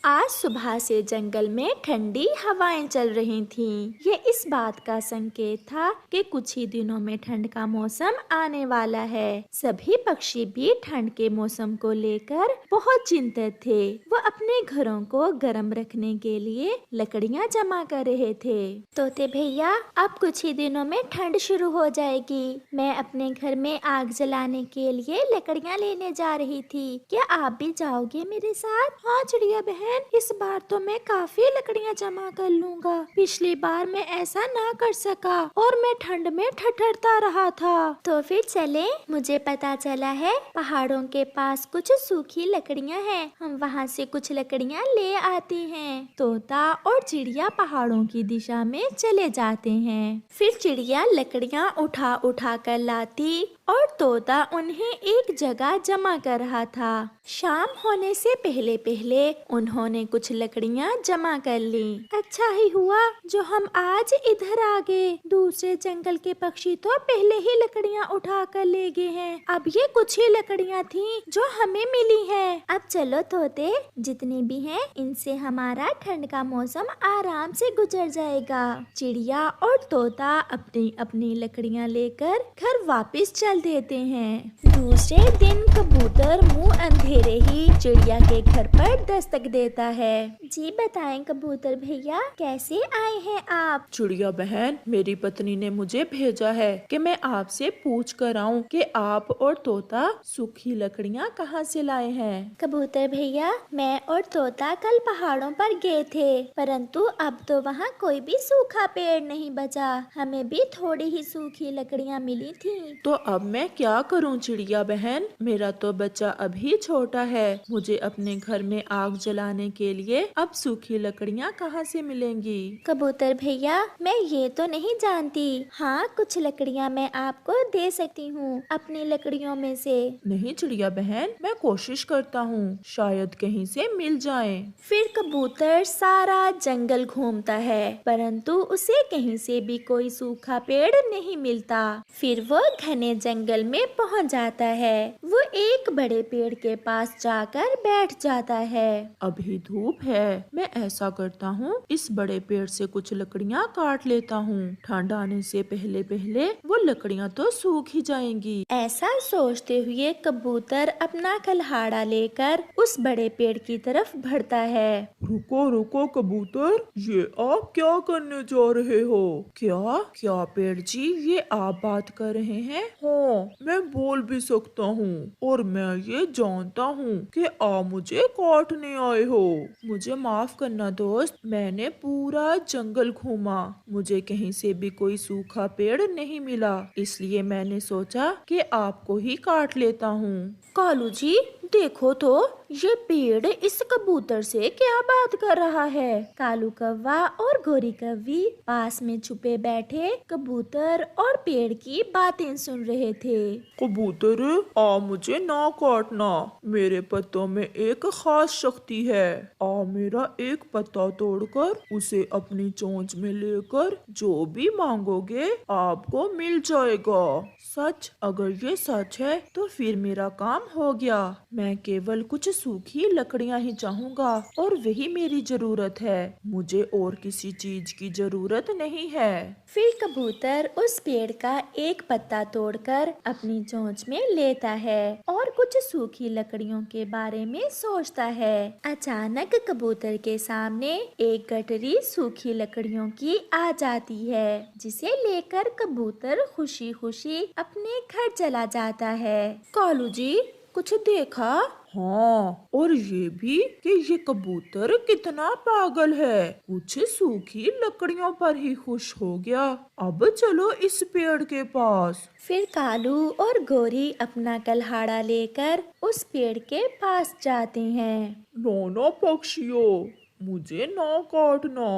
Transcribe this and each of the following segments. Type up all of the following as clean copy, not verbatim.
आज सुबह से जंगल में ठंडी हवाएं चल रही थीं। ये इस बात का संकेत था कि कुछ ही दिनों में ठंड का मौसम आने वाला है। सभी पक्षी भी ठंड के मौसम को लेकर बहुत चिंतित थे। वो अपने घरों को गर्म रखने के लिए लकड़ियां जमा कर रहे थे। तोते भैया, अब कुछ ही दिनों में ठंड शुरू हो जाएगी। मैं अपने घर में आग जलाने के लिए लकड़ियां लेने जा रही थी। क्या आप भी जाओगे मेरे साथ? हाँ चिड़िया बहन, इस बार तो मैं काफी लकड़ियां जमा कर लूंगा। पिछली बार मैं ऐसा ना कर सका और मैं ठंड में ठठरता रहा था। तो फिर चले। मुझे पता चला है पहाड़ों के पास कुछ सूखी लकड़ियां हैं। हम वहाँ से कुछ लकड़ियां ले आते हैं। तोता और चिड़िया पहाड़ों की दिशा में चले जाते हैं। फिर चिड़िया लकड़ियां उठा उठा कर लाती और तोता उन्हें एक जगह जमा कर रहा था। शाम होने से पहले पहले उन्होंने कुछ लकड़ियां जमा कर ली। अच्छा ही हुआ जो हम आज इधर आ गए। दूसरे जंगल के पक्षी तो पहले ही लकड़ियां उठा कर ले गए हैं। अब ये कुछ ही लकड़ियां थीं जो हमें मिली हैं। अब चलो तोते, जितनी भी हैं इनसे हमारा ठंड का मौसम आराम से गुजर जाएगा। चिड़िया और तोता अपनी अपनी लकड़ियां लेकर घर वापस चल देते हैं। दूसरे दिन कबूतर मुंह अंधेरे ही चिड़िया के घर पर दस्तक देता है। जी बताएं कबूतर भैया, कैसे आए हैं आप? चिड़िया बहन, मेरी पत्नी ने मुझे भेजा है कि मैं आपसे पूछ कर आऊं कि आप और तोता सूखी लकड़ियां कहाँ से लाए हैं। कबूतर भैया, मैं और तोता कल पहाड़ों पर गए थे, परंतु अब तो वहाँ कोई भी सूखा पेड़ नहीं बचा। हमें भी थोड़ी ही सूखी लकड़ियाँ मिली थी। तो अब मैं क्या करूं चिड़िया बहन, मेरा तो बच्चा अभी छोटा है। मुझे अपने घर में आग जलाने के लिए अब सूखी लकड़ियां कहाँ से मिलेंगी। कबूतर भैया, मैं ये तो नहीं जानती। हाँ, कुछ लकड़ियाँ मैं आपको दे सकती हूँ अपनी लकड़ियों में से। नहीं चिड़िया बहन, मैं कोशिश करता हूँ, शायद कहीं से मिल जाए। फिर कबूतर सारा जंगल घूमता है, परंतु उसे कहीं से भी कोई सूखा पेड़ नहीं मिलता। फिर वो घने जंगल में पहुंच जाता है। वो एक बड़े पेड़ के पास जाकर बैठ जाता है। अभी धूप है, मैं ऐसा करता हूँ, इस बड़े पेड़ से कुछ लकड़ियाँ काट लेता हूँ। ठंड आने से पहले पहले वो लकड़ियाँ तो सूख ही जाएंगी। ऐसा सोचते हुए कबूतर अपना कल्हाड़ा लेकर उस बड़े पेड़ की तरफ बढ़ता है। रुको रुको कबूतर, ये आप क्या करने जा रहे हो? क्या क्या पेड़ जी, ये आप बात कर रहे हैं? हाँ, मैं बोल भी सकता हूँ और मैं ये जानता हूँ कि आप मुझे काटने आए हो। मुझे माफ करना दोस्त, मैंने पूरा जंगल घूमा, मुझे कहीं से भी कोई सूखा पेड़ नहीं मिला, इसलिए मैंने सोचा कि आपको ही काट लेता हूँ। कालू जी, देखो तो ये पेड़ इस कबूतर से क्या बात कर रहा है। कालू कौवा और गोरी कौवी पास में छुपे बैठे कबूतर और पेड़ की बातें सुन रहे थे। कबूतर, आ मुझे ना काटना, मेरे पत्तों में एक खास शक्ति है। आ मेरा एक पत्ता तोड़कर उसे अपनी चोंच में लेकर जो भी मांगोगे आपको मिल जाएगा। सच? अगर ये सच है तो फिर मेरा काम हो गया। मैं केवल कुछ सूखी लकड़ियां ही चाहूंगा और वही मेरी जरूरत है, मुझे और किसी चीज की जरूरत नहीं है। फिर कबूतर उस पेड़ का एक पत्ता तोड़कर अपनी चोंच में लेता है और कुछ सूखी लकड़ियों के बारे में सोचता है। अचानक कबूतर के सामने एक गठरी सूखी लकड़ियों की आ जाती है, जिसे लेकर कबूतर खुशी खुशी अपने घर चला जाता है। कालू जी, कुछ देखा? हाँ, और ये भी कि ये कबूतर कितना पागल है, कुछ सूखी लकड़ियों पर ही खुश हो गया। अब चलो इस पेड़ के पास। फिर कालू और गोरी अपना कल्हाड़ा लेकर उस पेड़ के पास जाते हैं। दोनों पक्षियों, मुझे ना काटना,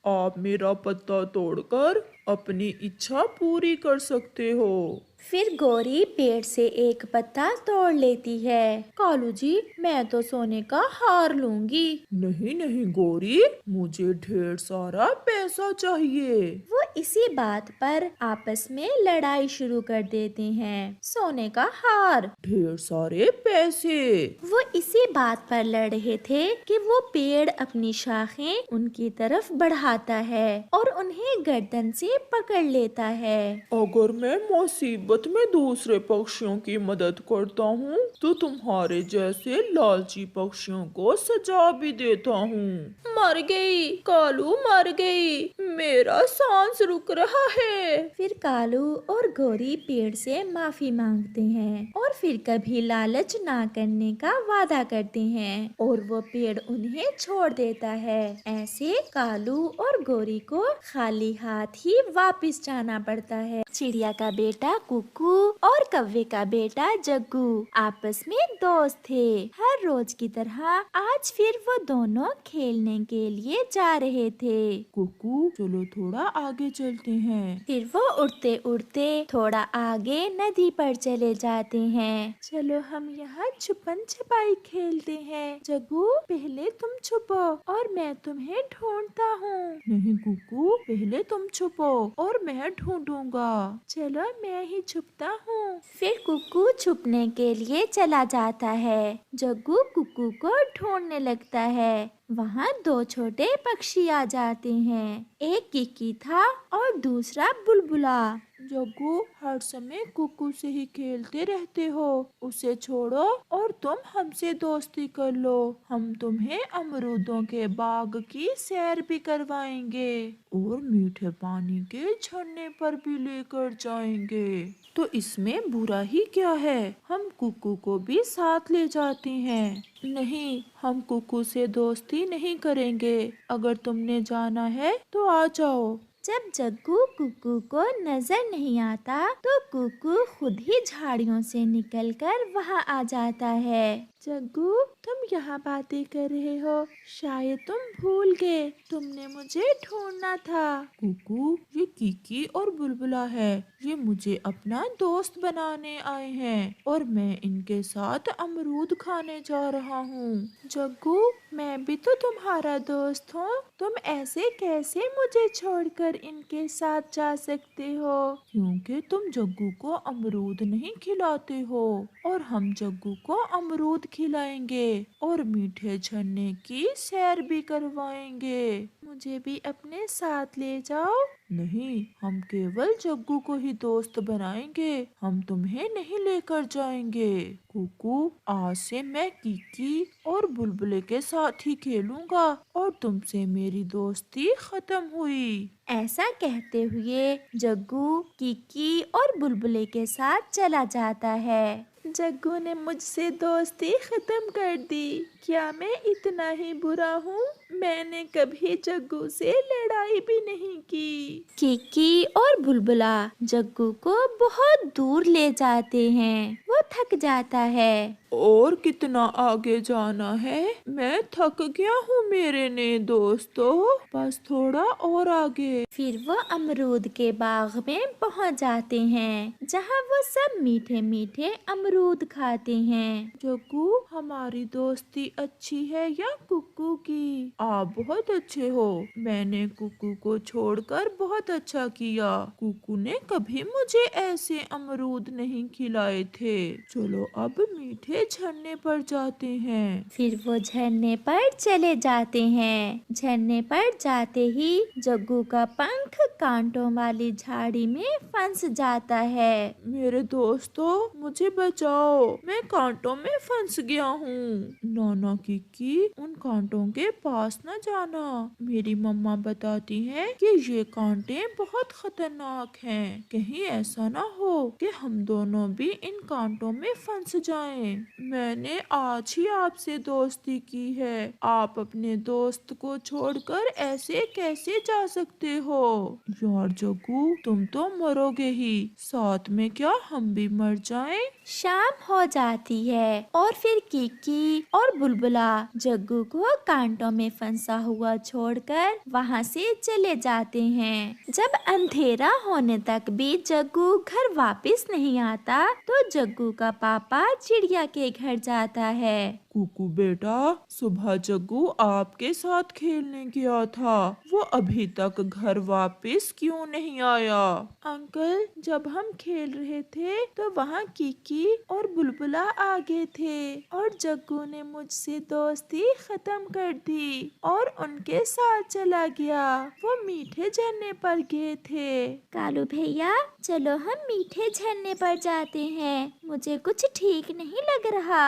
आप मेरा पत्ता तोड़कर अपनी इच्छा पूरी कर सकते हो। फिर गौरी पेड़ से एक पत्ता तोड़ लेती है। कालू जी, मैं तो सोने का हार लूंगी। नहीं नहीं गौरी, मुझे ढेर सारा पैसा चाहिए। वो इसी बात पर आपस में लड़ाई शुरू कर देते हैं। सोने का हार। ढेर सारे पैसे। वो इसी बात पर लड़ रहे थे कि वो पेड़ अपनी शाखें उनकी तरफ बढ़ाता है और उन्हें गर्दन से पकड़ लेता है। अगर मैं मुसीबत में दूसरे पक्षियों की मदद करता हूँ तो तुम्हारे जैसे लालची पक्षियों को सजा भी देता हूँ। मर गई कालू, मर गई, मेरा सांस रुक रहा है। फिर कालू और गौरी पेड़ से माफी मांगते हैं और फिर कभी लालच ना करने का वादा करते हैं और वो पेड़ उन्हें छोड़ देता है। ऐसे कालू और गौरी को खाली हाथ ही वापस जाना पड़ता है। चिड़िया का बेटा कुकू और कव्वे का बेटा जग्गू आपस में दोस्त थे। हर रोज की तरह आज फिर वो दोनों खेलने के लिए जा रहे थे। कुकू, चलो थोड़ा आगे चलते हैं। फिर वो उड़ते उड़ते थोड़ा आगे नदी पर चले जाते हैं। चलो हम यहाँ छुपन छुपाई खेलते हैं। जग्गू, पहले तुम छुपो और मैं तुम्हें ढूंढता हूँ। नहीं कुकू, पहले तुम छुपो और मैं ढूंढूंगा। चलो मैं ही छुपता हूँ। फिर कुकू छुपने के लिए चला जाता है। जग्गू कुकू को ढूंढने लगता है। वहाँ दो छोटे पक्षी आ जाते हैं। एक किकी था और दूसरा बुलबुला। जग्गू, हर समय कुकू से ही खेलते रहते हो, उसे छोड़ो और तुम हमसे दोस्ती कर लो। हम तुम्हें अमरूदों के बाग की सैर भी करवाएंगे और मीठे पानी के झरने पर भी लेकर जाएंगे। तो इसमें बुरा ही क्या है, हम कुकू को भी साथ ले जाते हैं। नहीं, हम कुकू से दोस्ती नहीं करेंगे। अगर तुमने जाना है तो आ जाओ। जब जग्गू कुकू को नजर नहीं आता तो कुकू खुद ही झाड़ियों से निकलकर वहाँ आ जाता है। जग्गू, तुम यहाँ बातें कर रहे हो, शायद तुम भूल गए, तुमने मुझे ढूंढना था। कुकू, ये किकी और बुलबुला है, ये मुझे अपना दोस्त बनाने आए हैं और मैं इनके साथ अमरूद खाने जा रहा हूँ। जग्गू, मैं भी तो तुम्हारा दोस्त हूँ, तुम ऐसे कैसे मुझे छोड़कर इनके साथ जा सकते हो? क्योंकि तुम जग्गू को अमरूद नहीं खिलाते हो और हम जग्गू को अमरूद खिलाएंगे और मीठे झरने की सैर भी करवाएंगे। मुझे भी अपने साथ ले जाओ। नहीं, हम केवल जग्गू को ही दोस्त बनाएंगे, हम तुम्हें नहीं लेकर जाएंगे। कुकू, आज से मैं किकी और बुलबुले के साथ ही खेलूंगा और तुमसे मेरी दोस्ती खत्म हुई। ऐसा कहते हुए जग्गू किकी और बुलबुले के साथ चला जाता है। जग्गू ने मुझसे दोस्ती खत्म कर दी। क्या मैं इतना ही बुरा हूँ? मैंने कभी जग्गू से लड़ाई भी नहीं की। किकी और बुलबुला जग्गू को बहुत दूर ले जाते हैं। वो थक जाता है। और कितना आगे जाना है? मैं थक गया हूँ मेरे नए दोस्तों, बस थोड़ा और आगे। फिर वो अमरूद के बाग में पहुँच जाते हैं, जहाँ वो सब मीठे मीठे अमरूद खाते हैं। जग्गू, हमारी दोस्ती अच्छी है या कुकू की? आप बहुत अच्छे हो, मैंने कुकू को छोड़कर बहुत अच्छा किया। कुकू ने कभी मुझे ऐसे अमरूद नहीं खिलाए थे। चलो अब मीठे झरने पर जाते हैं। फिर वो झरने पर चले जाते हैं। झरने पर जाते ही जग्गू का पंख कांटों वाली झाड़ी में फंस जाता है। मेरे दोस्तों, मुझे बचाओ, मैं कांटों में फंस गया हूँ। नाना किकी, उन कांटों के पास न जाना, मेरी मम्मा बताती हैं कि ये कांटे बहुत खतरनाक हैं। कहीं ऐसा ना हो कि हम दोनों भी इन कांटों में फंस जाएं। मैंने आज ही आपसे दोस्ती की है, आप अपने दोस्त को छोड़कर ऐसे कैसे जा सकते हो? यार जग्गू, तुम तो मरोगे ही, साथ में क्या हम भी मर जाएं? शाम हो जाती है और फिर किकी और बुलबुला जग्गू को कांटों में फंसा हुआ छोड़कर वहाँ से चले जाते हैं। जब अंधेरा होने तक भी जग्गू घर वापस नहीं आता तो जग्गू का पापा चिड़िया के घर जाता है। कुकू बेटा, सुबह जग्गू आपके साथ खेलने गया था, वो अभी तक घर वापस क्यों नहीं आया? अंकल, जब हम खेल रहे थे तो वहाँ किकी और बुलबुला आ गए थे और जग्गू ने मुझसे दोस्ती खत्म कर दी और उनके साथ चला गया। वो मीठे झरने पर गए थे। कालू भैया, चलो हम मीठे झरने पर जाते हैं, मुझे कुछ ठीक नहीं लग रहा।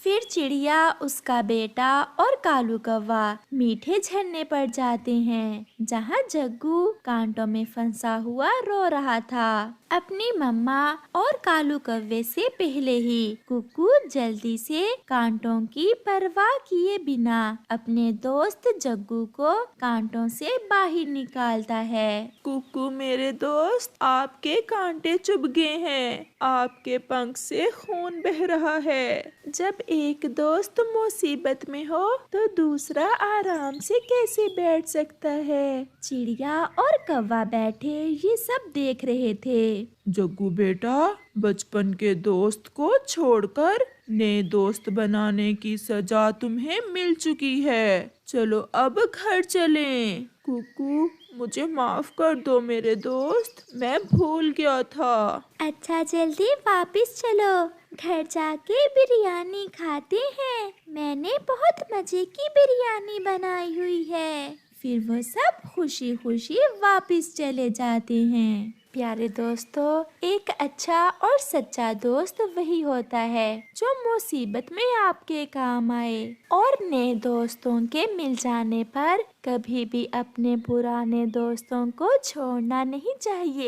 फिर चिड़िया, उसका बेटा और कालू कौवा मीठे झरने पर जाते हैं, जहाँ जग्गू कांटों में फंसा हुआ रो रहा था। अपनी मम्मा और कालू कौवे से पहले ही कुकू जल्दी से कांटों की परवाह किए बिना अपने दोस्त जग्गू को कांटों से बाहर निकालता है। कुकू मेरे दोस्त, आपके कांटे चुभ गए हैं, आपके पंख से खून बह रहा है। जब एक दोस्त मुसीबत में हो तो दूसरा आराम से कैसे बैठ सकता है? चिड़िया और कौवा बैठे ये सब देख रहे थे। जग्गू बेटा, बचपन के दोस्त को छोड़कर नए दोस्त बनाने की सजा तुम्हें मिल चुकी है। चलो अब घर चलें। कुकू, मुझे माफ कर दो मेरे दोस्त, मैं भूल गया था। अच्छा, जल्दी वापस चलो, घर जाके बिरयानी खाते हैं, मैंने बहुत मजे की बिरयानी बनाई हुई है। फिर वो सब खुशी खुशी वापस चले जाते हैं। प्यारे दोस्तों, एक अच्छा और सच्चा दोस्त वही होता है जो मुसीबत में आपके काम आए और नए दोस्तों के मिल जाने पर कभी भी अपने पुराने दोस्तों को छोड़ना नहीं चाहिए।